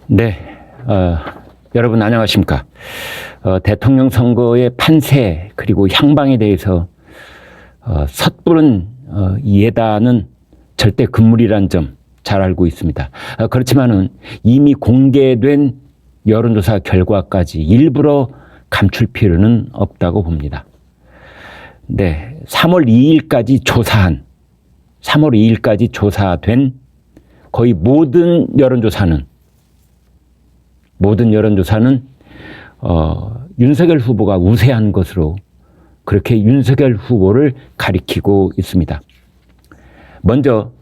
네, 여러분 안녕하십니까. 대통령 선거의 판세 그리고 향방에 대해서 섣부른 예단은 절대 금물이란 점 잘 알고 있습니다. 그렇지만은 이미 공개된 여론조사 결과까지 일부러 감출 필요는 없다고 봅니다. 네, 3월 2일까지 조사된 거의 모든 여론조사는 윤석열 후보가 우세한 것으로 그렇게 윤석열 후보를 가리키고 있습니다. 먼저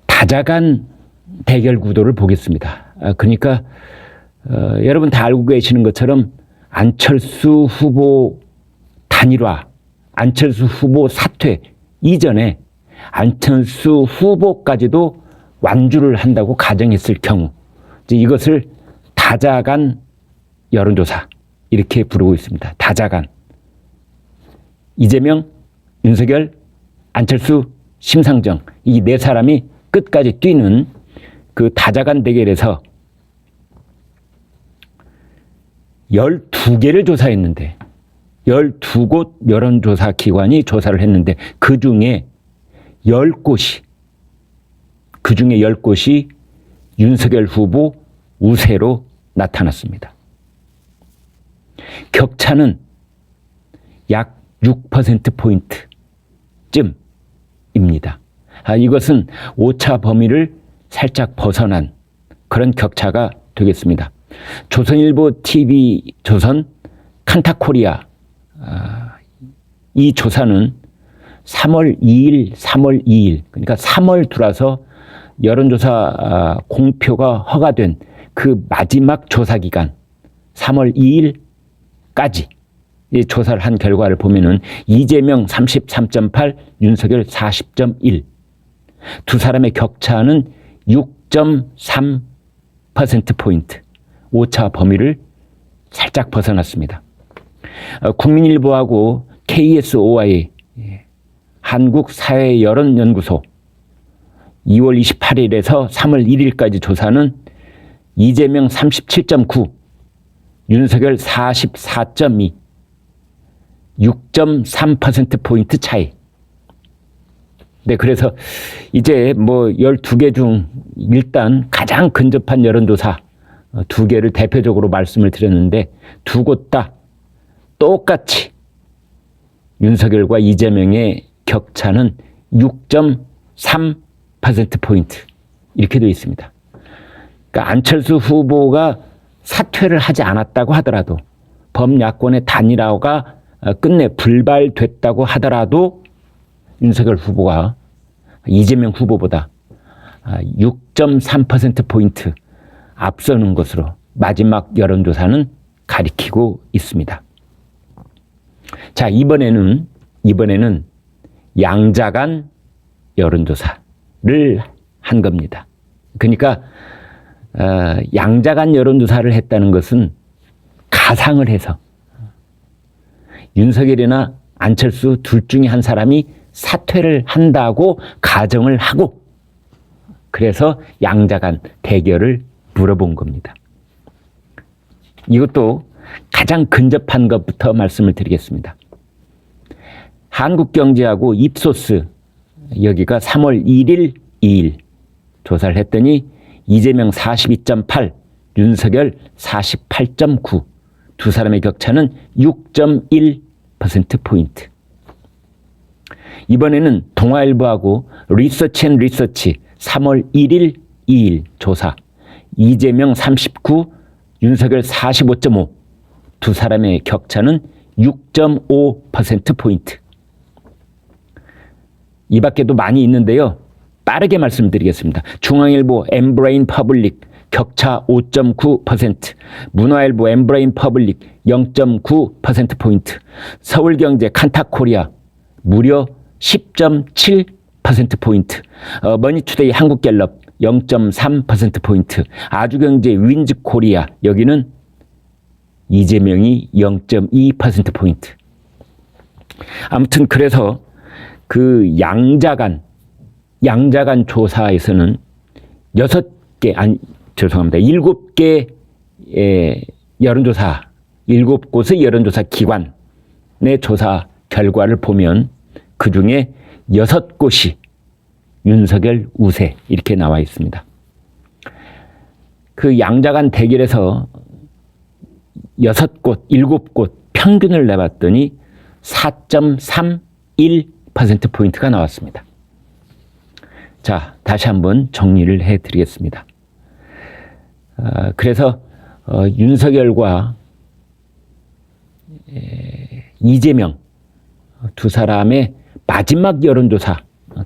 다자간 대결 구도를 보겠습니다. 그러니까 여러분 다 알고 계시는 것처럼 안철수 후보 단일화, 안철수 후보 사퇴 이전에 안철수 후보까지도 완주를 한다고 가정했을 경우 이것을 다자간 여론조사 이렇게 부르고 있습니다. 다자간. 이재명, 윤석열, 안철수, 심상정 이 네 사람이 끝까지 뛰는 그 다자간 대결에서 12개를 조사했는데 12곳 여론조사 기관이 조사를 했는데 그 중에 10곳이 윤석열 후보 우세로 나타났습니다. 격차는 약 6%포인트쯤입니다. 이것은 오차 범위를 살짝 벗어난 그런 격차가 되겠습니다. 조선일보 TV 조선 칸타코리아 이 조사는 3월 2일 그러니까 3월 들어서 여론조사 공표가 허가된 그 마지막 조사 기간 3월 2일까지 조사를 한 결과를 보면은 이재명 33.8, 윤석열 40.1. 두 사람의 격차는 6.3%포인트. 오차 범위를 살짝 벗어났습니다. 국민일보하고 KSOI 한국사회여론연구소 2월 28일에서 3월 1일까지 조사는 이재명 37.9, 윤석열 44.2, 6.3%포인트 차이. 네, 그래서 이제 12개 중 일단 가장 근접한 여론조사 2개를 대표적으로 말씀을 드렸는데 두 곳 다 똑같이 윤석열과 이재명의 격차는 6.3%포인트 이렇게 되어 있습니다. 그러니까 안철수 후보가 사퇴를 하지 않았다고 하더라도 범야권의 단일화가 끝내 불발됐다고 하더라도 윤석열 후보가 이재명 후보보다 6.3%포인트 앞서는 것으로 마지막 여론조사는 가리키고 있습니다. 자, 이번에는 양자간 여론조사를 한 겁니다. 그러니까 양자간 여론조사를 했다는 것은 가상을 해서 윤석열이나 안철수 둘 중에 한 사람이 사퇴를 한다고 가정을 하고 그래서 양자간 대결을 물어본 겁니다. 이것도 가장 근접한 것부터 말씀을 드리겠습니다. 한국경제하고 입소스 여기가 3월 1일, 2일 조사를 했더니 이재명 42.8, 윤석열 48.9 두 사람의 격차는 6.1%포인트. 이번에는 동아일보하고 리서치 3월 1일, 2일 조사 이재명 39, 윤석열 45.5 두 사람의 격차는 6.5%포인트. 이 밖에도 많이 있는데요. 빠르게 말씀드리겠습니다. 중앙일보 엠브레인 퍼블릭 격차 5.9%, 문화일보 엠브레인 퍼블릭 0.9%포인트, 서울경제 칸타코리아 무려 10.7%포인트, 머니투데이 한국갤럽 0.3%포인트, 아주경제 윈즈코리아 여기는 이재명이 0.2%포인트. 아무튼 그래서 그 양자간 조사에서는 죄송합니다. 7개 여론조사, 7곳의 여론조사 기관의 조사 결과를 보면 그 중에 6곳이 윤석열 우세 이렇게 나와 있습니다. 그 양자간 대결에서 6곳, 7곳 평균을 내봤더니 4.31%포인트가 나왔습니다. 자, 다시 한번 정리를 해드리겠습니다. 그래서 윤석열과 이재명 두 사람의 마지막 여론조사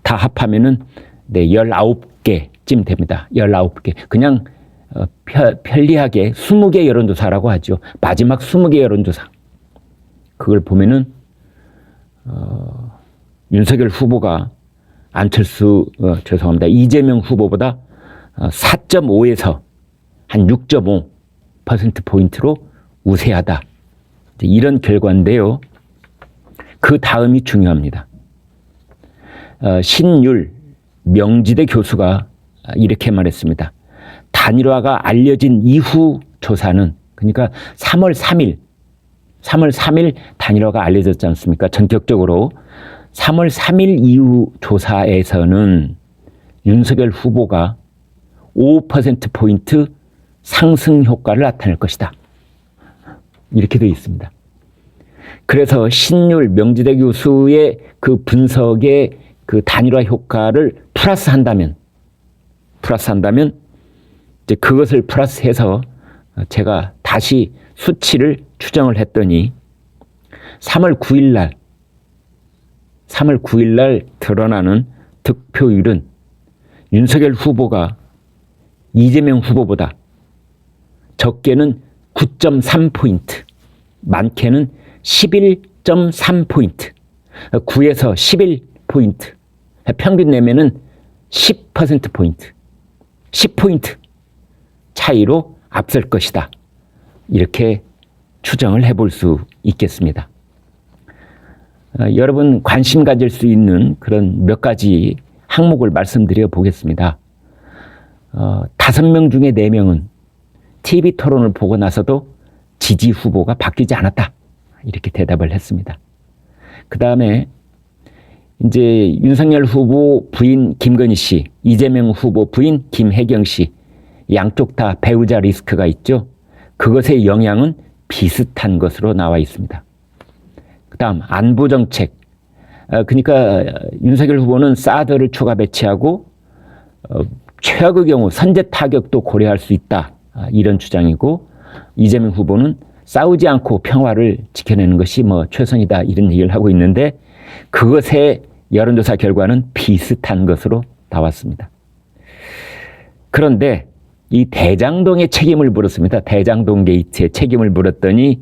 다 합하면은 19개쯤 됩니다. 19개. 그냥 편리하게 20개 여론조사라고 하죠. 마지막 20개 여론조사. 그걸 보면은 윤석열 후보가 이재명 후보보다 4.5에서 한 6.5%포인트로 우세하다. 이런 결과인데요. 그 다음이 중요합니다. 신율 명지대 교수가 이렇게 말했습니다. 단일화가 알려진 이후 조사는, 그러니까 3월 3일 단일화가 알려졌지 않습니까? 전격적으로 3월 3일 이후 조사에서는 윤석열 후보가 5%포인트 상승 효과를 나타낼 것이다. 이렇게 되어 있습니다. 그래서 신율 명지대 교수의 그 분석의 그 단일화 효과를 플러스한다면 이제 그것을 플러스해서 제가 다시 수치를 추정을 했더니 3월 9일 날 드러나는 득표율은 윤석열 후보가 이재명 후보보다 적게는 9.3포인트, 많게는 11.3포인트, 9에서 11포인트, 평균 내면은 10%포인트, 10포인트 차이로 앞설 것이다. 이렇게 추정을 해볼 수 있겠습니다. 여러분 관심 가질 수 있는 그런 몇 가지 항목을 말씀드려 보겠습니다. 5명 중에 4명은 TV 토론을 보고 나서도 지지 후보가 바뀌지 않았다. 이렇게 대답을 했습니다. 그 다음에 이제 윤석열 후보 부인 김건희 씨, 이재명 후보 부인 김혜경 씨, 양쪽 다 배우자 리스크가 있죠. 그것의 영향은 비슷한 것으로 나와 있습니다. 그 다음 안보 정책. 그러니까 윤석열 후보는 사드를 추가 배치하고 최악의 경우 선제 타격도 고려할 수 있다. 이런 주장이고, 이재명 후보는 싸우지 않고 평화를 지켜내는 것이 최선이다. 이런 얘기를 하고 있는데 그것의 여론조사 결과는 비슷한 것으로 나왔습니다. 그런데 이 대장동의 책임을 물었습니다. 대장동 게이트의 책임을 물었더니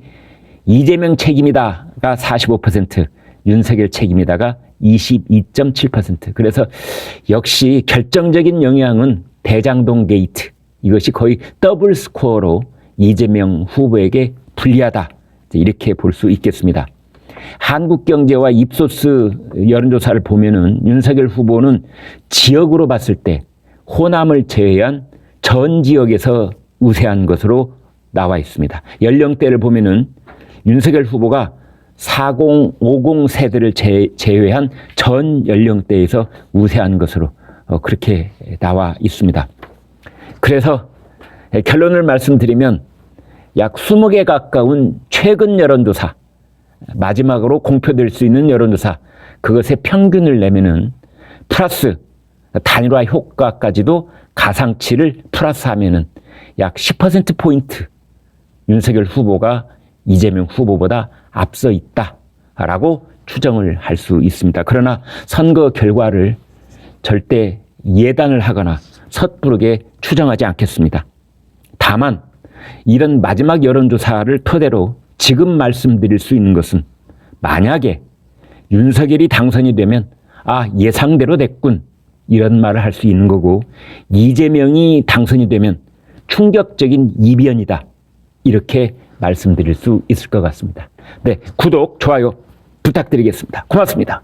이재명 책임이다가 45%, 윤석열 책임이다가 22.7%. 그래서 역시 결정적인 영향은 대장동 게이트. 이것이 거의 더블 스코어로 이재명 후보에게 불리하다. 이렇게 볼 수 있겠습니다. 한국경제와 입소스 여론조사를 보면은 윤석열 후보는 지역으로 봤을 때 호남을 제외한 전 지역에서 우세한 것으로 나와 있습니다. 연령대를 보면은 윤석열 후보가 40, 50 세대를 제외한 전 연령대에서 우세한 것으로 그렇게 나와 있습니다. 그래서 결론을 말씀드리면 약 20개 가까운 최근 여론조사, 마지막으로 공표될 수 있는 여론조사, 그것의 평균을 내면은 플러스 단일화 효과까지도 가상치를 플러스하면은 약 10%포인트 윤석열 후보가 이재명 후보보다 앞서 있다라고 추정을 할 수 있습니다. 그러나 선거 결과를 절대 예단을 하거나 섣부르게 추정하지 않겠습니다. 다만 이런 마지막 여론조사를 토대로 지금 말씀드릴 수 있는 것은, 만약에 윤석열이 당선이 되면 예상대로 됐군, 이런 말을 할 수 있는 거고, 이재명이 당선이 되면 충격적인 이변이다, 이렇게 말씀드릴 수 있을 것 같습니다. 네, 구독, 좋아요 부탁드리겠습니다. 고맙습니다.